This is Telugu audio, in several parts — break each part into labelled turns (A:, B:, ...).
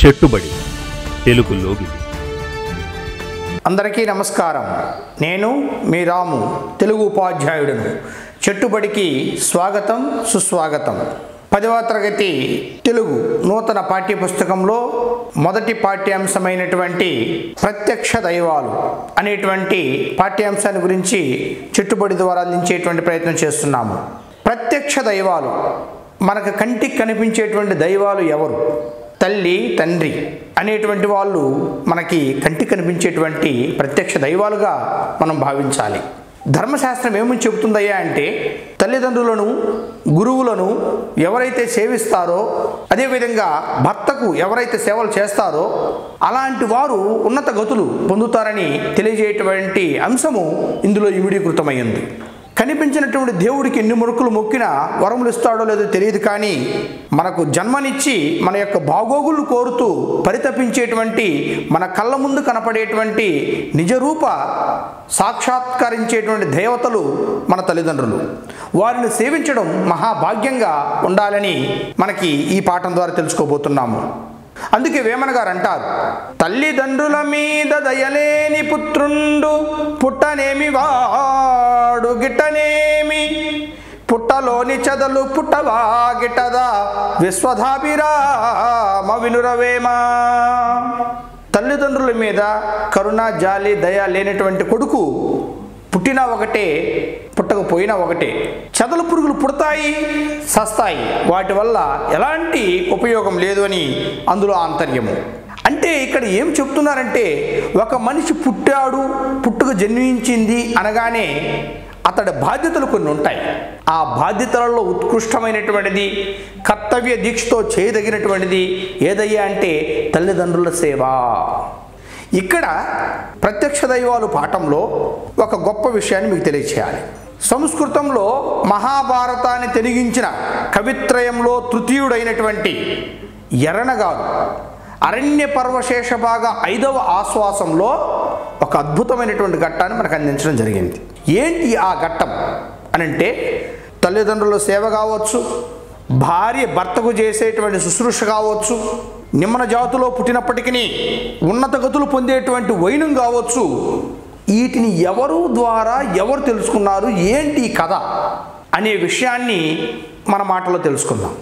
A: చెట్టుబడి తెలుగు లోగిలి.
B: అందరికీ నమస్కారం. నేను మీ రాము, తెలుగు ఉపాధ్యాయుడును. చెట్టుబడికి స్వాగతం, సుస్వాగతం. 10వ తరగతి తెలుగు నూతన పాఠ్యపుస్తకంలో మొదటి పాఠ్యాంశమైనటువంటి ప్రత్యక్ష దైవాలు అనేటువంటి పాఠ్యాంశాన్ని గురించి చెట్టుబడి ద్వారా అందించేటువంటి ప్రయత్నం చేస్తున్నాము. ప్రత్యక్ష దైవాలు, మనకు కంటికి కనిపించేటువంటి దైవాలు ఎవరు? తల్లి, తండ్రి అనేటువంటి వాళ్ళు మనకి కంటికి కనిపించేటువంటి ప్రత్యక్ష దైవాలుగా మనం భావించాలి. ధర్మశాస్త్రం ఏమని చెబుతుందయ్యా అంటే, తల్లిదండ్రులను, గురువులను ఎవరైతే సేవిస్తారో, అదేవిధంగా భర్తకు ఎవరైతే సేవలు చేస్తారో అలాంటి వారు ఉన్నత గతులు పొందుతారని తెలియజేయటువంటి అంశము ఇందులో ఇమిడీకృతమైంది. కనిపించినటువంటి దేవుడికి ఎన్ని మొక్కులు మొక్కినా వరములు ఇస్తాడో లేదో తెలియదు, కానీ మనకు జన్మనిచ్చి మన యొక్క బాగోగులు కోరుతూ పరితపించేటువంటి, మన కళ్ళ ముందు కనపడేటువంటి నిజరూప సాక్షాత్కరించేటువంటి దేవతలు మన తల్లిదండ్రులు. వారిని సేవించడం మహాభాగ్యంగా ఉండాలని మనకి ఈ పాఠం ద్వారా తెలుసుకోబోతున్నాము. అందుకే వేమన గారు అంటారు, తల్లిదండ్రుల మీద దయలేని పుత్రుండు పుట్టనేమి వాడు గిట్టనేమి, పుట్టలోని చదలు పుట్టవా గిట్టదా విశ్వధాభిరామ వినురవేమా. తల్లిదండ్రుల మీద కరుణ, జాలి, దయ లేనటువంటి కొడుకు పుట్టినా ఒకటే, పుట్టకపోయినా ఒకటే. చెదల పురుగులు పుడతాయి, సస్తాయి, వాటి వల్ల ఎలాంటి ఉపయోగం లేదు అని అందులో ఆంతర్యము. అంటే ఇక్కడ ఏం చెప్తున్నారంటే, ఒక మనిషి పుట్టాడు, పుట్టుక జన్మించింది అనగానే అతడి బాధ్యతలు కొన్ని ఉంటాయి. ఆ బాధ్యతలలో ఉత్కృష్టమైనటువంటిది, కర్తవ్య దీక్షతో చేయదగినటువంటిది ఏదయ్యా అంటే తల్లిదండ్రుల సేవ. ఇక్కడ ప్రత్యక్ష దైవాలు పాఠంలో ఒక గొప్ప విషయాన్ని మీకు తెలియచేయాలి. సంస్కృతంలో మహాభారతాన్ని తెనిగించిన కవిత్రయంలో తృతీయుడైనటువంటి ఎర్రన గారు అరణ్య పర్వశేష భాగ 5వ ఆశ్వాసంలో ఒక అద్భుతమైనటువంటి ఘట్టాన్ని మనకు అందించడం జరిగింది. ఏంటి ఆ ఘట్టం అనంటే, తల్లిదండ్రుల సేవ కావచ్చు, భార్య భర్తకు చేసేటువంటి శుశ్రూష కావచ్చు, నిమ్మన జాతులో పుట్టినప్పటికీ ఉన్నత గతులు పొందేటువంటి వైనం కావచ్చు, వీటిని ఎవరు ద్వారా ఎవరు తెలుసుకున్నారు, ఏంటి కథ అనే విషయాన్ని మన మాటలో తెలుసుకుందాం.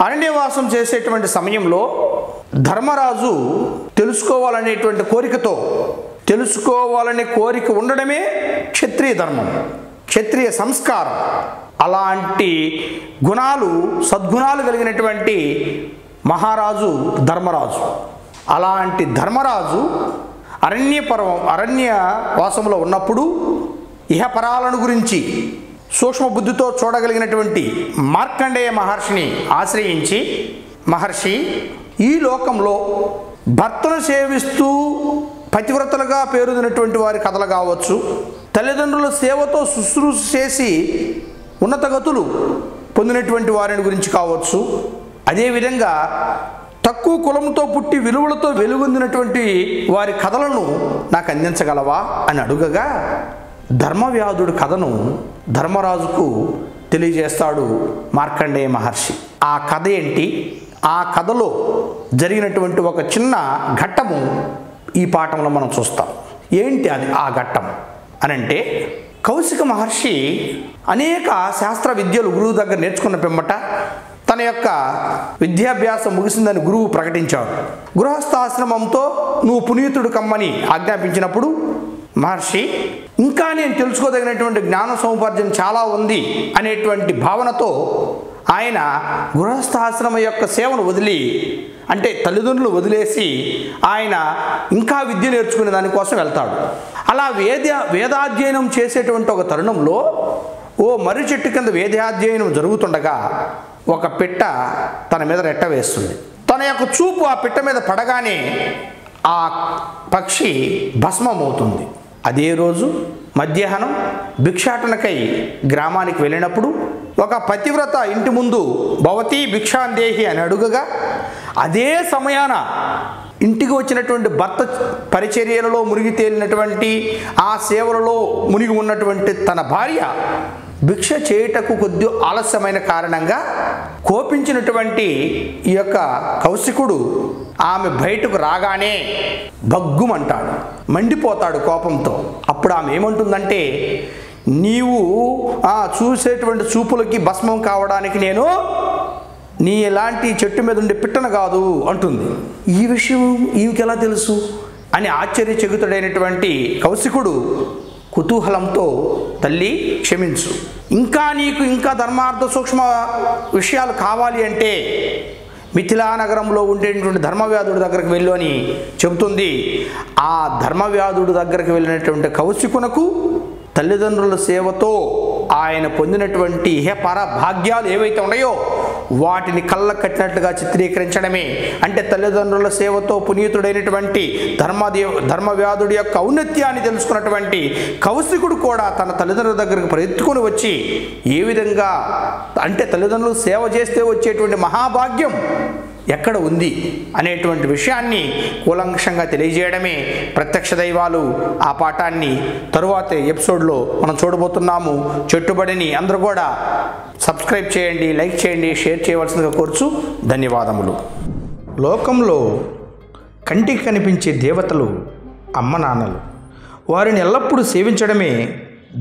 B: అరణ్యవాసం చేసేటువంటి సమయంలో ధర్మరాజు తెలుసుకోవాలనేటువంటి కోరికతో, తెలుసుకోవాలనే కోరిక ఉండడమే క్షత్రియ ధర్మం, క్షత్రియ సంస్కారం. అలాంటి గుణాలు, సద్గుణాలు కలిగినటువంటి మహారాజు ధర్మరాజు. అలాంటి ధర్మరాజు అరణ్య వాసంలో ఉన్నప్పుడు ఇహపరాలను గురించి సూక్ష్మ బుద్ధితో చూడగలిగినటువంటి మార్కండేయ మహర్షిని ఆశ్రయించి, మహర్షి, ఈ లోకంలో భర్తను సేవిస్తూ పతివ్రతలుగా పేరుదినటువంటి వారి కథలు కావచ్చు, తల్లిదండ్రుల సేవతో శుశ్రూష చేసి ఉన్నత గతులు పొందినటువంటి వారిని గురించి కావచ్చు, అదేవిధంగా తక్కువ కులంతో పుట్టి విలువలతో వెలుగొందినటువంటి వారి కథలను నాకు అందించగలవా అని అడుగగా, ధర్మవ్యాధుడి కథను ధర్మరాజుకు తెలియజేస్తాడు మార్కండేయ మహర్షి. ఆ కథ ఏంటి, ఆ కథలో జరిగినటువంటి ఒక చిన్న ఘట్టము ఈ పాఠంలో మనం చూస్తాం. ఏంటి అది ఆ ఘట్టం అనంటే, కౌశిక మహర్షి అనేక శాస్త్ర విద్యలు గురువు దగ్గర నేర్చుకున్న పిమ్మట తన యొక్క విద్యాభ్యాసం ముగిసిందని గురువు ప్రకటించాడు. గృహస్థాశ్రమంతో నువ్వు పునీతుడు కమ్మని ఆజ్ఞాపించినప్పుడు మహర్షి, ఇంకా నేను తెలుసుకోదగినటువంటి జ్ఞాన సముపార్జన చాలా ఉంది అనేటువంటి భావనతో ఆయన గృహస్థాశ్రమ యొక్క సేవను వదిలి, అంటే తల్లిదండ్రులు వదిలేసి ఆయన ఇంకా విద్య నేర్చుకునే దానికోసం వెళ్తాడు. అలా వేదాధ్యయనం చేసేటువంటి ఒక తరుణంలో ఓ మర్రి చెట్టు కింద వేదాధ్యయనం జరుగుతుండగా ఒక పిట్ట తన మీద రెట్ట వేస్తుంది. తన యొక్క చూపు ఆ పిట్ట మీద పడగానే ఆ పక్షి భస్మమవుతుంది. అదే రోజు మధ్యాహ్నం భిక్షాటనకై గ్రామానికి వెళ్ళినప్పుడు ఒక పతివ్రత ఇంటి ముందు భవతి భిక్షాందేహి అని అడుగగా, అదే సమయాన ఇంటికి వచ్చినటువంటి భర్త పరిచర్యలలో మునిగి తేలినటువంటి, ఆ సేవలలో మునిగి ఉన్నటువంటి తన భార్య భిక్ష చేయుటకు కొద్ది ఆలస్యమైన కారణంగా కోపించినటువంటి ఈ యొక్క కౌశికుడు ఆమె బయటకు రాగానే భగ్గుమంటాడు, మండిపోతాడు కోపంతో. అప్పుడు ఆమె ఏమంటుందంటే, నీవు చూసేటువంటి చూపులకి భస్మం కావడానికి నేను నీ ఎలాంటి చెట్టు మీద ఉండే పిట్టను కాదు అంటుంది. ఈ విషయం ఈమెకి ఎలా తెలుసు అని ఆశ్చర్యచకితుడైనటువంటి కౌశికుడు కుతూహలంతో, తల్లి క్షమించు, నీకు ఇంకా ధర్మార్థ సూక్ష్మ విషయాలు కావాలి అంటే మిథిలా నగరంలో ఉండేటువంటి ధర్మవ్యాధుడి దగ్గరికి వెళ్ళు అని చెబుతుంది. ఆ ధర్మవ్యాధుడి దగ్గరికి వెళ్ళినటువంటి కౌశికునకు తల్లిదండ్రుల సేవతో ఆయన పొందినటువంటి ఇహపర భాగ్యాలు ఏవైతే ఉన్నాయో వాటిని కళ్ళ కట్టినట్టుగా చిత్రీకరించడమే. అంటే తల్లిదండ్రుల సేవతో పునీతుడైనటువంటి ధర్మవ్యాధుడి యొక్క ఔన్నత్యాన్ని తెలుసుకున్నటువంటి కౌశికుడు కూడా తన తల్లిదండ్రుల దగ్గరకు పరిగెత్తుకొని వచ్చి ఏ విధంగా అంటే తల్లిదండ్రులు సేవ చేస్తే వచ్చేటువంటి మహాభాగ్యం ఎక్కడ ఉంది అనేటువంటి విషయాన్ని కూలంకషంగా తెలియజేయడమే ప్రత్యక్ష దైవాలు. ఆ పాఠాన్ని తరువాత ఎపిసోడ్లో మనం చూడబోతున్నాము. చెట్టుబడిని అందరూ కూడా సబ్స్క్రైబ్ చేయండి, లైక్ చేయండి, షేర్ చేయవలసిందిగా కోరుచు. ధన్యవాదములు. లోకంలో కంటికి కనిపించే దేవతలు అమ్మ నాన్నలు. వారిని ఎల్లప్పుడూ సేవించడమే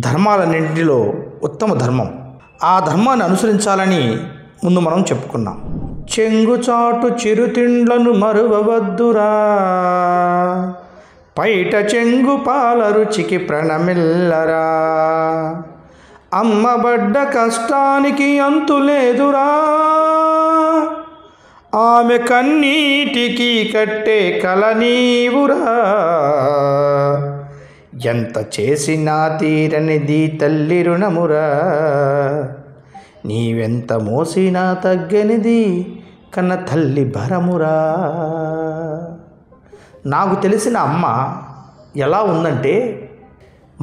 B: ధర్మాలన్నింటిలో ఉత్తమ ధర్మం. ఆ ధర్మాన్ని అనుసరించాలని ముందు మనం చెప్పుకున్నాం. చెంగుచాటు చిరుతిండ్లను మరువవద్దురా, పైట చెంగు పాల రుచికి ప్రణమిల్లరా, అమ్మబడ్డ కష్టానికి అంతులేదురా, ఆమె కన్నీటికి కట్టే కల నీవురా, ఎంత చేసినా తీరనిది తల్లి రుణమురా, నీవెంత మోసినా తగ్గనిది కన్న తల్లి భరమురా. నాకు తెలిసిన అమ్మ ఎలా ఉందంటే,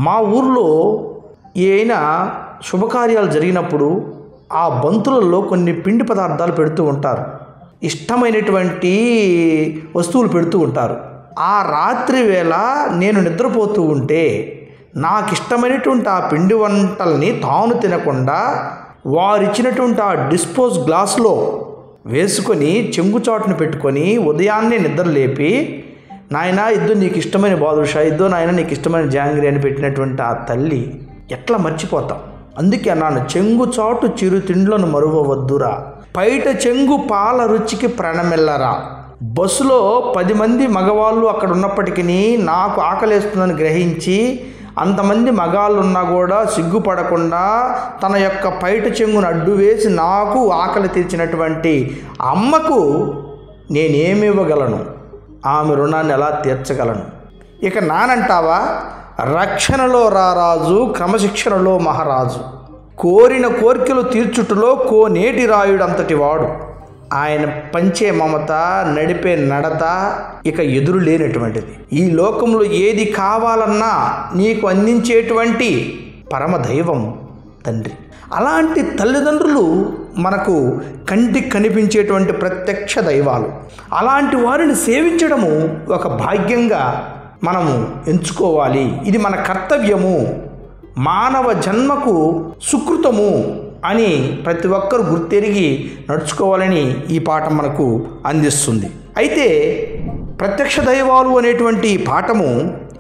B: మా ఊర్లో ఏమైనా శుభకార్యాలు జరిగినప్పుడు ఆ బంతులలో కొన్ని పిండి పదార్థాలు పెడుతూ ఉంటారు, ఇష్టమైనటువంటి వస్తువులు పెడుతూ ఉంటారు. ఆ రాత్రి వేళ నేను నిద్రపోతూ ఉంటే నాకు ఇష్టమైనటువంటి ఆ పిండి వంటల్ని తాను తినకుండా వారిచ్చినటువంటి ఆ డిస్పోజ్ గ్లాసులో వేసుకొని చెంగుచాటును పెట్టుకొని ఉదయాన్నే నిద్ర లేపి, నాయన ఇద్దు నీకు ఇష్టమైన బాదుషా, ఇద్దో నాయన నీకు ఇష్టమైన జాంగ్రీ అని పెట్టినటువంటి ఆ తల్లి ఎట్లా మర్చిపోతాం. అందుకే అన్నాను, చెంగుచాటు చిరు తిండ్లను మరువవద్దురా, పైట చెంగు పాల రుచికి ప్రణమిల్లరా. బస్సులో 10 మంది మగవాళ్ళు అక్కడ ఉన్నప్పటికీ నాకు ఆకలేస్తుందని గ్రహించి అంతమంది మగాళ్ళు ఉన్నా కూడా సిగ్గుపడకుండా తన యొక్క పైట చెంగును అడ్డు వేసి నాకు ఆకలి తీర్చినటువంటి అమ్మకు నేనేమివ్వగలను? ఆమె రుణాన్ని ఎలా తీర్చగలను? ఇక నానంటావా, రక్షణలో రారాజు, క్రమశిక్షణలో మహారాజు, కోరిన కోరికలు తీర్చుటలో కోనేటి రాయుడు అంతటి వాడు. ఆయన పంచే మమత, నడిపే నడత ఇక ఎదురు లేనటువంటిది. ఈ లోకంలో ఏది కావాలన్నా నీకు అందించేటువంటి పరమదైవం తండ్రి. అలాంటి తల్లిదండ్రులు మనకు కంటికి కనిపించేటువంటి ప్రత్యక్ష దైవాలు. అలాంటి వారిని సేవించడము ఒక భాగ్యంగా మనము ఎంచుకోవాలి. ఇది మన కర్తవ్యము, మానవ జన్మకు సుకృతము అని ప్రతి ఒక్కరు గుర్తెరిగి నడుచుకోవాలని ఈ పాఠం మనకు అందిస్తుంది. అయితే ప్రత్యక్ష దైవాలు అనేటువంటి పాఠము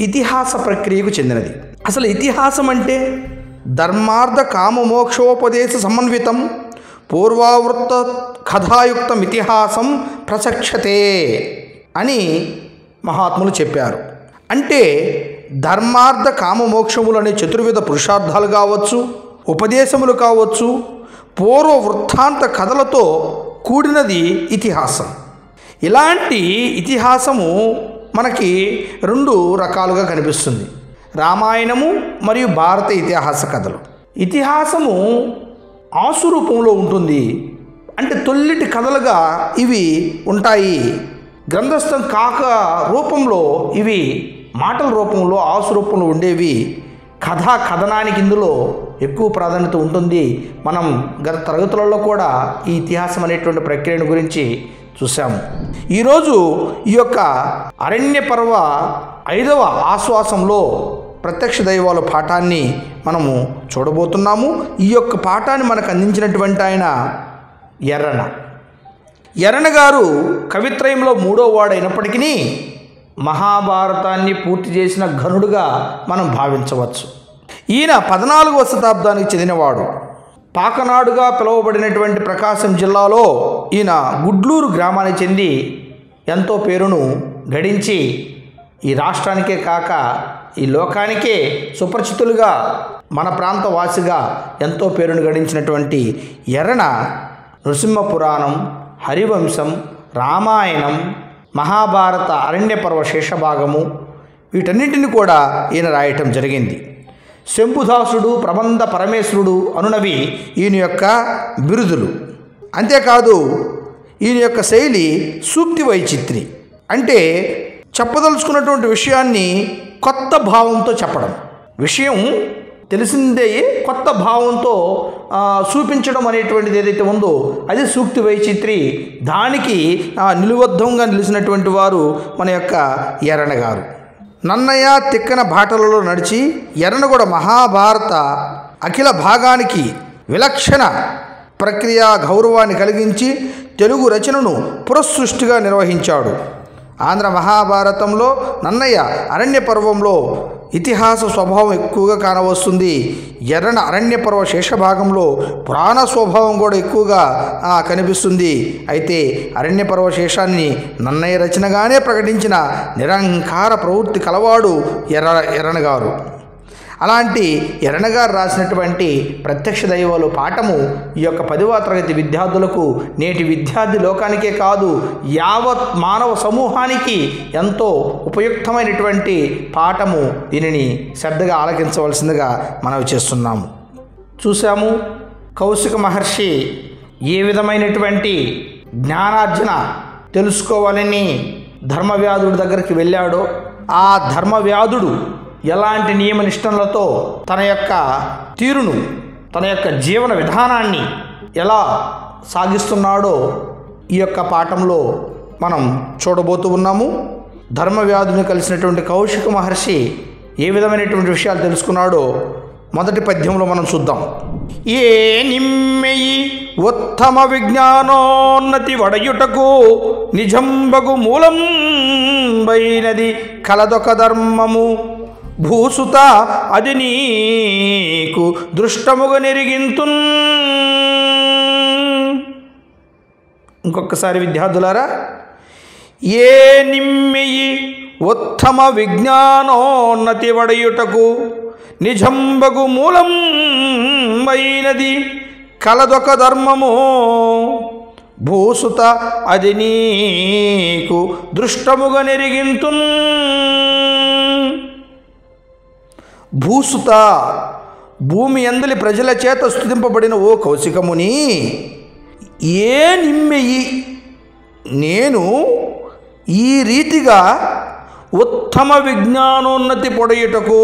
B: ఇతిహాస ప్రక్రియకు చెందినది. అసలు ఇతిహాసం అంటే ధర్మార్థ కామమోక్షోపదేశ సమన్వితం పూర్వావృత్త కథాయుక్తం ఇతిహాసం ప్రసక్షతే అని మహాత్ములు చెప్పారు. అంటే ధర్మార్థ కామమోక్షములు అనే చతుర్విధ పురుషార్థాలు కావచ్చు, ఉపదేశములు కావచ్చు, పూర్వ వృత్తాంత కథలతో కూడినది ఇతిహాసం. ఇలాంటి ఇతిహాసము మనకి 2 రకాలుగా కనిపిస్తుంది, రామాయణము మరియు భారత ఇతిహాస కథలు. ఇతిహాసము ఆసు రూపంలో ఉంటుంది, అంటే తొల్లిటి కథలుగా ఇవి ఉంటాయి. గ్రంథస్థం కాక రూపంలో ఇవి మాటల రూపంలో ఆసు రూపంలో ఉండేవి. కథనానికి ఇందులో ఎక్కువ ప్రాధాన్యత ఉంటుంది. మనం గత తరగతులలో కూడా ఈ ఇతిహాసం అనేటువంటి ప్రక్రియను గురించి చూసాము. ఈరోజు ఈ యొక్క అరణ్య పర్వ 5వ ఆశ్వాసంలో ప్రత్యక్ష దైవాల పాఠాన్ని మనము చూడబోతున్నాము. ఈ యొక్క పాఠాన్ని మనకు అందించినటువంటి ఆయన ఎర్రన. ఎరణ గారు కవిత్రయంలో 3వ వాడైనప్పటికీ మహాభారతాన్ని పూర్తి చేసిన ఘనుడుగా మనం భావించవచ్చు. ఈయన 14వ శతాబ్దానికి చెందినవాడు. పాకనాడుగా పిలువబడినటువంటి ప్రకాశం జిల్లాలో ఈయన గుడ్లూరు గ్రామానికి చెంది ఎంతో పేరును గడించి ఈ రాష్ట్రానికే కాక ఈ లోకానికే సుపరిచితులుగా మన ప్రాంత వాసిగా ఎంతో పేరును గడించినటువంటి ఎరణ నృసింహ పురాణం, హరివంశం, రామాయణం, మహాభారత, అరణ్యపర్వ శేషభాగము వీటన్నింటిని కూడా ఈయన రాయటం జరిగింది. శంభుదాసుడు, ప్రబంధ పరమేశ్వరుడు అనునవి ఈయన యొక్క బిరుదులు. అంతేకాదు ఈయన యొక్క శైలి సూక్తి వైచిత్రి, అంటే చెప్పదలుచుకున్నటువంటి విషయాన్ని కొత్త భావంతో చెప్పడం, విషయం తెలిసిందే కొత్త భావంతో చూపించడం అనేటువంటిది ఏదైతే ఉందో అది సూక్తి వైచిత్రి. దానికి నిలువద్ధంగా నిలిచినటువంటి వారు మన యొక్క ఎరణ గారు. నన్నయ్య తిక్కన బాటలలో నడిచి ఎర్రనగూడ మహాభారత అఖిల భాగానికి విలక్షణ ప్రక్రియ గౌరవాన్ని కలిగించి తెలుగు రచనను పురసృష్టిగా నిర్వహించాడు. ఆంధ్ర మహాభారతంలో నన్నయ్య అరణ్య పర్వంలో ఇతిహాస స్వభావం ఎక్కువగా కానవస్తుంది. ఎర్రన అరణ్యపర్వ శేషభాగంలో పురాణ స్వభావం కూడా ఎక్కువగా కనిపిస్తుంది. అయితే అరణ్యపర్వ శేషాన్ని నన్నయ్య రచనగానే ప్రకటించిన నిరంకార ప్రవృత్తి కలవాడు ఎర్రన గారు. అలాంటి ఎర్రన గారు రాసినటువంటి ప్రత్యక్ష దైవాలు పాఠము ఈ యొక్క 10వ తరగతి విద్యార్థులకు, నేటి విద్యార్థి లోకానికే కాదు యావత్ మానవ సమూహానికి ఎంతో ఉపయుక్తమైనటువంటి పాఠము. దీనిని శ్రద్ధగా ఆలకించవలసిందిగా మనవి చేస్తున్నాము. చూసాము కౌశిక మహర్షి ఏ విధమైనటువంటి జ్ఞానార్జన తెలుసుకోవాలని ధర్మవ్యాధుడి దగ్గరికి వెళ్ళాడో, ఆ ధర్మవ్యాధుడు ఎలాంటి నియమ నిష్టలతో తన యొక్క తీరును, తన యొక్క జీవన విధానాన్ని ఎలా సాగిస్తున్నాడో ఈ యొక్క పాఠంలో మనం చూడబోతూ ఉన్నాము. ధర్మవ్యాధుని కలిసినటువంటి కౌశిక మహర్షి ఏ విధమైనటువంటి విషయాలు తెలుసుకున్నాడో మొదటి పద్యంలో మనం చూద్దాం. ఏ నిమ్మెయి ఉత్తమ విజ్ఞానోన్నతి వడయుటకు నిజంబగు మూలం బైనది కలదొక ధర్మము భూసుత అది నీకు దృష్టముగా నెరిగింతున్. ఇంకొకసారి విద్యార్థులారా, ఏ నిమ్మెయి ఉత్తమ విజ్ఞానోన్నతి వడయుటకు నిజంబగు మూలం అయినది కలదొక ధర్మము భూసుత అది నీకు దృష్టముగా నెరిగింతున్. భూసుత భూమి అందలి ప్రజల చేత స్తుతింపబడిన ఓ కౌశికముని, ఏ నిమ్మెయి నేను ఈ రీతిగా ఉత్తమ విజ్ఞానోన్నతి పొడయుటకు,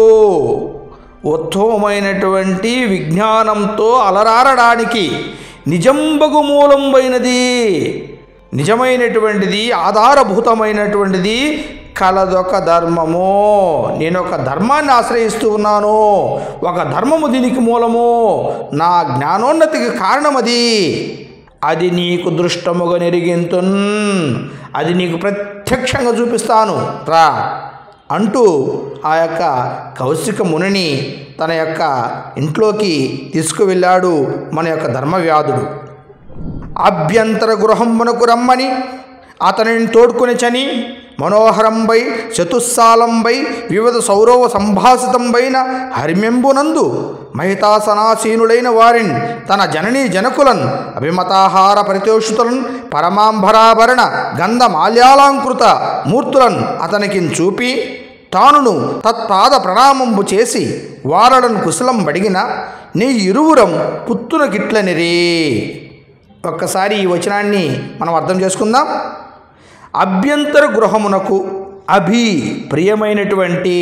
B: ఉత్తమమైనటువంటి విజ్ఞానంతో అలరారడానికి నిజంబగు మూలంబైనది, నిజమైనటువంటిది ఆధారభూతమైనటువంటిది కలదొక ధర్మము. నేను ఒక ధర్మాన్ని ఆశ్రయిస్తూ ఉన్నాను, ఒక ధర్మము దీనికి మూలము, నా జ్ఞానోన్నతికి కారణమది. అది నీకు దృష్టముగా నెరిగింతున్, అది నీకు ప్రత్యక్షంగా చూపిస్తాను రా అంటూ ఆ యొక్క కౌశిక మునిని తన యొక్క ఇంట్లోకి తీసుకువెళ్ళాడు మన యొక్క ధర్మవ్యాధుడు. అభ్యంతర గృహమునకు రమ్మని అతనిని తోడ్కొని చని మనోహరంబై చతుస్సాలంబై వివిధ సౌరవ సంభాసితంబైన హరిమెంబునందు మహితాసనాసీనులైన వారిని తన జననీ జనకులన్ అభిమతాహార పరితోషితులన్ పరమాంబరాభరణ గంధ మాల్యాలంకృత మూర్తులన్ అతనికి చూపి తానును తత్పాద ప్రణామంబు చేసి వారలను కుశలం బడిగిన నీ ఇరువురం పుత్తునకిట్లనిరే. ఒక్కసారి ఈ వచనాన్ని మనం అర్థం చేసుకుందాం. అభ్యంతర గృహమునకు, అభి ప్రియమైనటువంటి,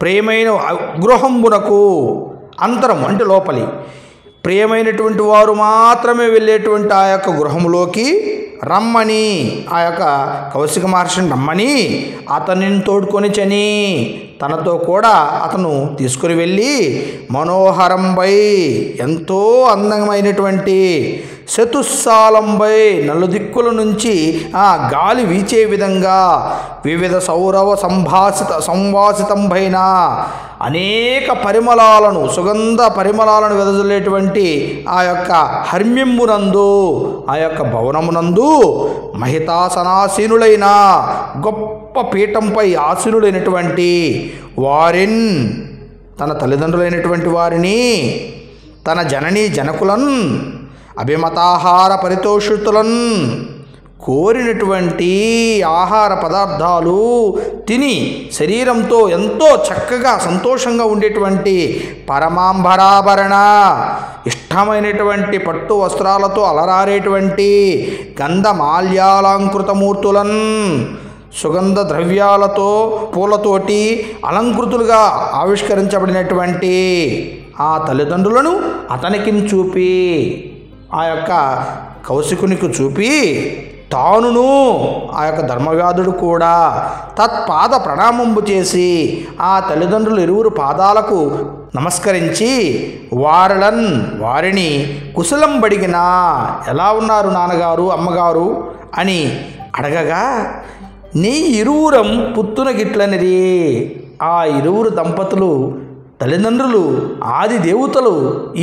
B: ప్రియమైన గృహంబునకు, అంతరం అంటే లోపలి, ప్రియమైనటువంటి వారు మాత్రమే వెళ్ళేటువంటి ఆ యొక్క గృహములోకి రమ్మని, ఆ యొక్క కౌశిక మహర్షిని రమ్మని అతనిని తోడుకొని చని తనతో కూడా అతను తీసుకుని వెళ్ళి మనోహరంబై ఎంతో అందమైనటువంటి చతుస్సాలంబై నలుదిక్కుల నుంచి ఆ గాలి వీచే విధంగా వివిధ సౌరవ సంవాసితంపైన అనేక పరిమళాలను సుగంధ పరిమళాలను వెదజల్లేటువంటి ఆ యొక్క హర్మ్యమునందు ఆ యొక్క భవనమునందు మహితాసనాసీనులైన గొప్ప పీఠంపై ఆసీనులైనటువంటి వారిన్ తన తల్లిదండ్రులైనటువంటి వారిని తన జననీ జనకులన్ అభిమతాహార పరితోషితులన్ కోరినటువంటి ఆహార పదార్థాలు తిని శరీరంతో ఎంతో చక్కగా సంతోషంగా ఉండేటువంటి పరమాంబరాభరణ ఇష్టమైనటువంటి పట్టు వస్త్రాలతో అలరారేటువంటి గంధమాల్యాలంకృతమూర్తులన్ సుగంధ ద్రవ్యాలతో పూలతోటి అలంకృతులుగా ఆవిష్కరించబడినటువంటి ఆ తల్లిదండ్రులను అతనికి చూపి ఆ యొక్క కౌశికునికి చూపి తానును ఆ యొక్క ధర్మవ్యాధుడు కూడా తత్పాద ప్రణామంబు చేసి ఆ తల్లిదండ్రులు ఇరువురు పాదాలకు నమస్కరించి వారిని కుశలం బడిగినా ఎలా ఉన్నారు నాన్నగారు అమ్మగారు అని అడగగా నీ ఇరువురం పుత్తున గిట్లనిరి ఆ ఇరువురు దంపతులు తల్లిదండ్రులు ఆది దేవతలు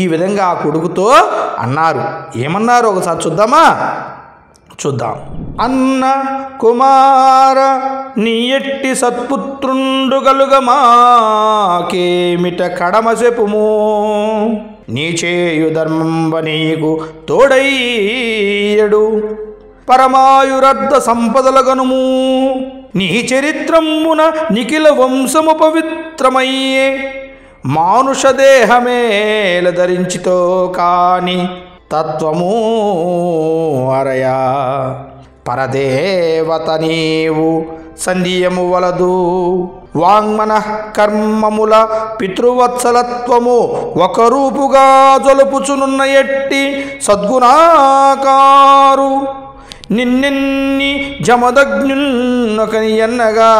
B: ఈ విధంగా ఆ కొడుకుతో అన్నారు. ఏమన్నారు ఒకసారి చూద్దాం. అన్న కుమార నీ ఎట్టి సత్పుత్రుండు గలుగ మాకేమిట కడమ చెప్పుము నీ చేయు ధర్మంబ నీకు తోడయ్యడు పరమాయురర్ధ సంపదల గనుము నీ చరిత్రమున నిఖిల వంశము పవిత్రమయ్యే మానుష దేహమేల ధరించితో కాని తత్వము అరయా పరదేవత నీవు సంధ్యము వలదు వాంగ్మన కర్మముల పితృవత్సలత్వము ఒకరూపుగా జలుపుచునున్న ఎట్టి సద్గుణాకారు నిన్నెన్ని జమదగ్నున్నకని ఎన్నగా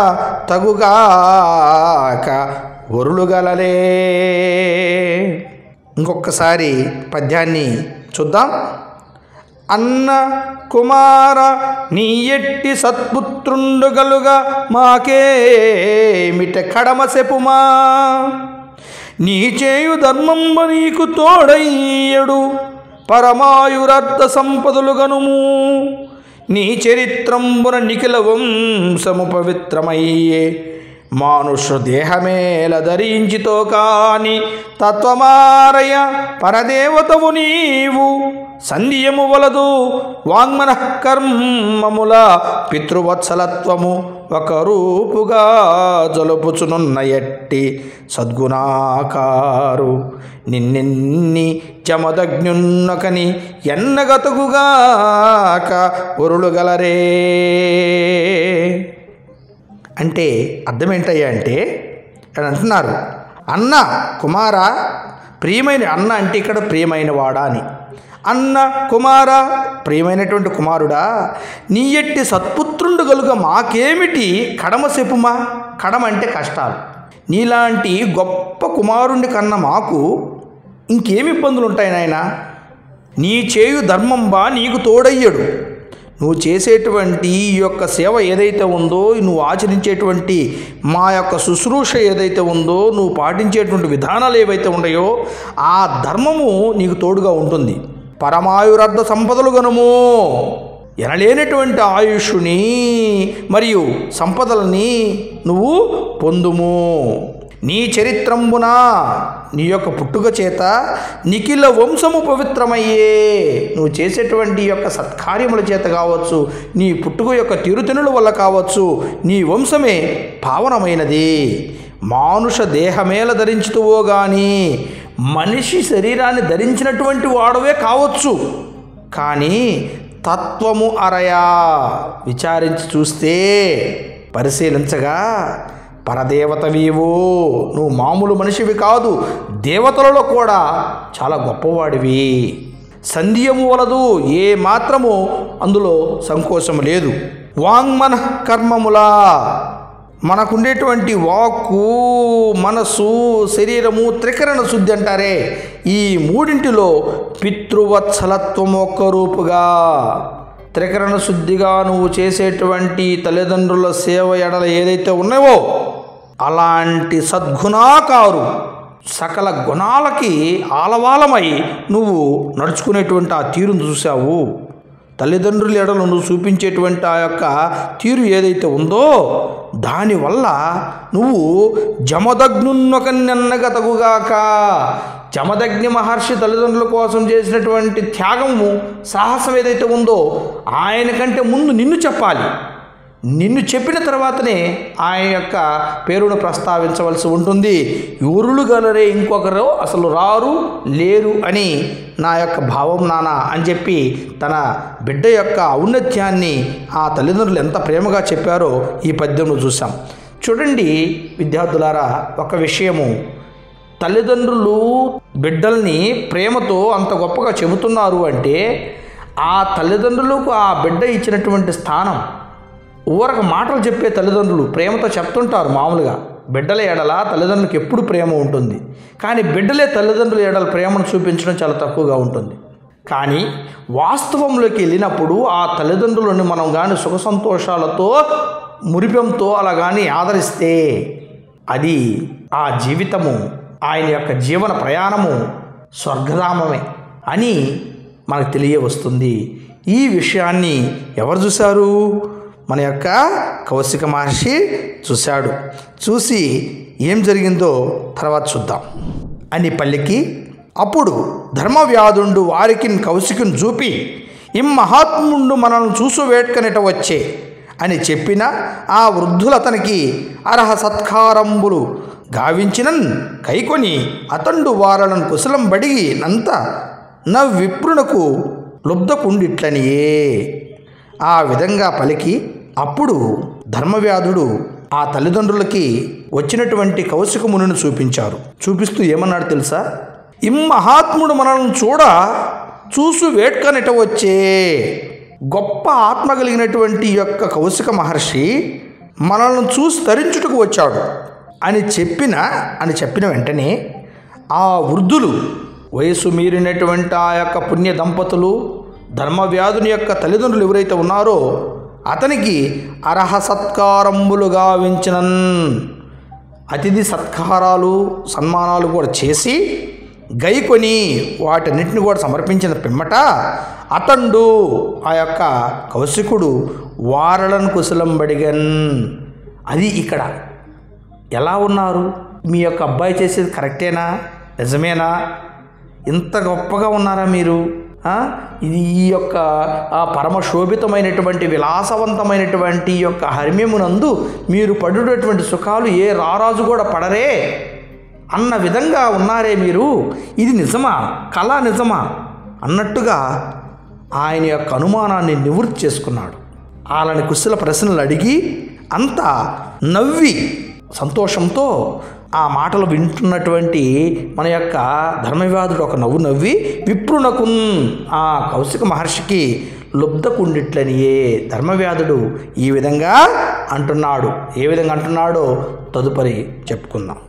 B: తగుగాక వరులుగలలే. ఇంకొకసారి పద్యాన్ని చూద్దాం. అన్న కుమార నీ ఎట్టి సత్పుత్రుండు గలుగా మాకేమిట కడమ చెప్పుమా నీ చేయు ధర్మంబ నీకు తోడయ్యడు పరమాయురర్ధ సంపదలు గనుము నీ చరిత్రంబున నిఖిల వంశము పవిత్రమయ్యే మానుష దేహమేల ధరించితో కాని తత్వమారయ పరదేవతవు నీవు సంధ్యము వలదు వాంగ్మన కర్మముల పితృవత్సలత్వము ఒక రూపుగా జలుపుచునున్న ఎట్టి సద్గుణాకారు నిన్నెన్ని జమదగ్నున్నకని ఎన్నగతుగుగాక ఒరులుగలరే. అంటే అర్థం ఏంటయ్యా అంటే అని అంటున్నారు. అన్న కుమార ప్రియమైన అన్న అంటే ఇక్కడ ప్రియమైన వాడా అని. అన్న కుమార ప్రియమైనటువంటి కుమారుడా నీ ఎట్టి సత్పుత్రుండు గలుగ మాకేమిటి కడమ చెప్పుమా. కడమ అంటే కష్టాలు. నీలాంటి గొప్ప కుమారుండి కన్నా మాకు ఇంకేమి ఇబ్బందులు ఉంటాయి నాయన. నీ చేయు ధర్మంబా నీకు తోడయ్యడు. నువ్వు చేసేటువంటి ఈ యొక్క సేవ ఏదైతే ఉందో, నువ్వు ఆచరించేటువంటి మా యొక్క శుశ్రూష ఏదైతే ఉందో, నువ్వు పాటించేటువంటి విధానాలు ఏవైతే ఉన్నాయో ఆ ధర్మము నీకు తోడుగా ఉంటుంది. పరమాయురర్ధ సంపదలు గనుము ఎనలేనటువంటి ఆయుష్ని మరియు సంపదలని నువ్వు పొందుము. నీ చరిత్రంబున నీ యొక్క పుట్టుక చేత నిఖిల వంశము పవిత్రమయ్యే. నువ్వు చేసేటువంటి యొక్క సత్కార్యముల చేత కావచ్చు, నీ పుట్టుక యొక్క తిరుతెనుల వల్ల కావచ్చు, నీ వంశమే పావనమైనది. మానుష దేహమేల ధరించుతువో గాని మనిషి శరీరాన్ని ధరించినటువంటి వాడవే కావచ్చు, కానీ తత్వము అరయా విచారించి చూస్తే పరిశీలించగా పరదేవతవీవు, నువ్వు మామూలు మనిషివి కాదు, దేవతలలో కూడా చాలా గొప్పవాడివి. సంధ్యము వలదు, ఏ మాత్రము అందులో సంకోచము లేదు. వాంగ్మన కర్మముల మనకుండేటువంటి వాక్కు, మనసు, శరీరము త్రికరణ శుద్ధి అంటారే, ఈ మూడింటిలో పితృవత్సలత్వం ఒక్క రూపుగా త్రికరణ శుద్ధిగా నువ్వు చేసేటువంటి తల్లిదండ్రుల సేవ ఎడల ఏదైతే ఉన్నావో అలాంటి సద్గుణాకారు సకల గుణాలకి ఆలవాలమై నువ్వు నడుచుకునేటువంటి ఆ తీరును చూసావు. తల్లిదండ్రుల ఎడలు నువ్వు చూపించేటువంటి ఆ యొక్క తీరు ఏదైతే ఉందో దానివల్ల నువ్వు జమదగ్నున్నకన్నెన్నగతగుగాక. జమదగ్ని మహర్షి తల్లిదండ్రుల కోసం చేసినటువంటి త్యాగము, సాహసం ఏదైతే ఉందో ఆయన కంటే ముందు నిన్ను చెప్పాలి. నిన్ను చెప్పిన తర్వాతనే ఆయన యొక్క పేరును ప్రస్తావించవలసి ఉంటుంది. ఎవరులు గలరే ఇంకొకరు అసలు రారు లేరు అని నా యొక్క భావం నానా అని చెప్పి తన బిడ్డ యొక్క ఔన్నత్యాన్ని ఆ తల్లిదండ్రులు ఎంత ప్రేమగా చెప్పారో ఈ పద్యంలో చూసాం. చూడండి విద్యార్థులారా, ఒక విషయము, తల్లిదండ్రులు బిడ్డల్ని ప్రేమతో అంత గొప్పగా చెబుతున్నారు అంటే ఆ తల్లిదండ్రులకు ఆ బిడ్డ ఇచ్చినటువంటి స్థానం. ఊరక మాటలు చెప్పే తల్లిదండ్రులు ప్రేమతో చెప్తుంటారు. మామూలుగా బిడ్డల ఎడల తల్లిదండ్రులకు ఎప్పుడు ప్రేమ ఉంటుంది, కానీ బిడ్డలే తల్లిదండ్రుల ఎడల ప్రేమను చూపించడం చాలా తక్కువగా ఉంటుంది. కానీ వాస్తవంలోకి వెళ్ళినప్పుడు ఆ తల్లిదండ్రులను మనం కానీ సుఖ సంతోషాలతో మురిపెంతో అలా కానీ ఆదరిస్తే అది ఆ జీవితము, ఆయన యొక్క జీవన ప్రయాణము స్వర్గధామమే అని మనకు తెలియవస్తుంది. ఈ విషయాన్ని ఎవరు చూశారు? మన యొక్క కౌశిక మహర్షి చూశాడు. చూసి ఏం జరిగిందో తర్వాత చూద్దాం అని పల్లికి. అప్పుడు ధర్మవ్యాధుండు వారికి కౌశికుని చూపి, మహాత్ముండు మనల్ని చూసు వేట్కనిట వచ్చే అని చెప్పిన ఆ వృద్ధులు అతనికి అర్హ సత్కారంబులు గావించినన్ కైకొని అతండు వారలను కుశలం బడిగి నంత విప్రునకు లుబ్ధకుండిట్లనియే. ఆ విధంగా పలికి అప్పుడు ధర్మవ్యాధుడు ఆ తల్లిదండ్రులకి వచ్చినటువంటి కౌశిక మునిని చూపించారు. చూపిస్తూ ఏమన్నాడు తెలుసా? మహాత్ముడు మనల్ని చూసు వేట్కనిట వచ్చే. గొప్ప ఆత్మ కలిగినటువంటి యొక్క కౌశిక మహర్షి మనల్ని చూసి తరించుటకు వచ్చాడు అని చెప్పిన వెంటనే ఆ వృద్ధులు, వయసు మీరినటువంటి ఆ యొక్క పుణ్య దంపతులు, ధర్మవ్యాధుని యొక్క తల్లిదండ్రులు ఎవరైతే ఉన్నారో అతనికి అర్హ సత్కారంబులు గావించినన్ అతిథి సత్కారాలు సన్మానాలు కూడా చేసి గైకొని వాటన్నిటిని కూడా సమర్పించిన పిమ్మట అతండు ఆ యొక్క కౌశికుడు వారలను కుశలం బడిగన్. అది ఇక్కడ ఎలా ఉన్నారు? మీ యొక్క అబ్బాయి చేసేది కరెక్టేనా, నిజమేనా, ఇంత గొప్పగా ఉన్నారా మీరు? ఇది ఈ యొక్క పరమశోభితమైనటువంటి విలాసవంతమైనటువంటి యొక్క హర్మ్యమునందు మీరు పడునటువంటి సుఖాలు ఏ రారాజు కూడా పడరే అన్న విధంగా ఉన్నారే మీరు. ఇది నిజమా, కళ నిజమా అన్నట్టుగా ఆయన యొక్క అనుమానాన్ని నివృత్తి చేసుకున్నాడు. వాళ్ళని కుశల ప్రశ్నలు అడిగి అంతా నవ్వి సంతోషంతో ఆ మాటలు వింటున్నటువంటి మన యొక్క ధర్మవ్యాధుడు ఒక నవ్వు నవ్వి విప్రునకున్ ఆ కౌశిక మహర్షికి లుబ్ధకుండిట్లనియే. ధర్మవ్యాధుడు ఈ విధంగా అంటున్నాడు. ఏ విధంగా అంటున్నాడో తదుపరి చెప్పుకుందాం.